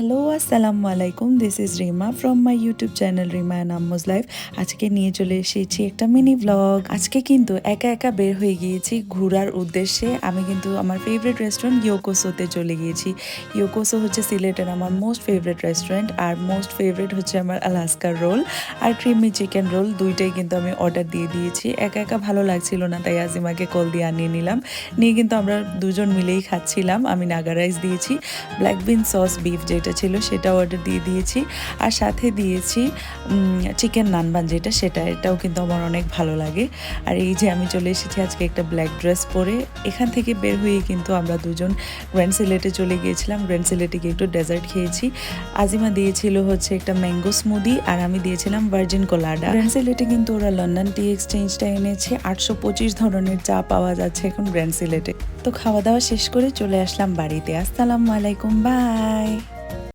Hello, আসসালামু আলাইকুম। This is Rima from my YouTube channel Rima and আম্মুজ life. আজকে নিয়ে চলে এসেছি একটা মিনি ব্লগ। আজকে কিন্তু একা একা বের হয়ে গিয়েছি ঘোরার উদ্দেশ্যে। আমি কিন্তু আমার ফেভারিট রেস্টুরেন্ট ইয়োকোসোতে চলে গিয়েছি। ইয়োকোসো হচ্ছে সিলেটের আমার মোস্ট ফেভারিট রেস্টুরেন্ট, আর মোস্ট ফেভারিট হচ্ছে আমার আলাস্কার রোল আর ক্রিমি চিকেন রোল। দুইটাই কিন্তু আমি অর্ডার দিয়ে দিয়েছি। একা একা ভালো লাগছিল না, তাই আজিমাকে কল দিয়ে আনিয়ে নিলাম। নিয়ে কিন্তু আমরা দুজন মিলেই খাচ্ছিলাম। আমি নাগা রাইস দিয়েছি, ব্ল্যাক বিন সস বিফ যেটা ছিল সেটা অর্ডার দিয়ে দিয়েছি, আর সাথে দিয়েছি চিকেন নানবান এটাও কিন্তু আমার অনেক ভালো লাগে। আর এই যে আমি চলে এসেছি আজকে একটা ব্ল্যাক ড্রেস পরে। এখান থেকে বের হয়ে কিন্তু আমরা দুজন গ্র্যান্ড সিলেটে চলে গিয়েছিলাম। গ্র্যান্ড সিলেটে গিয়ে একটু ডেজার্ট খেয়েছি। আজিমা দিয়েছিল হচ্ছে একটা ম্যাঙ্গো স্মুদি, আর আমি দিয়েছিলাম ভার্জিন কোলাডা। গ্র্যান্ড সিলেটে কিন্তু ওরা লন্ডন টি এক্সচেঞ্জটা এনেছে। 825 ধরনের চা পাওয়া যাচ্ছে এখন গ্র্যান্ড সিলেটে। তো খাওয়া দাওয়া শেষ করে চলে আসলাম বাড়িতে। আসসালামু আলাইকুম, বাই।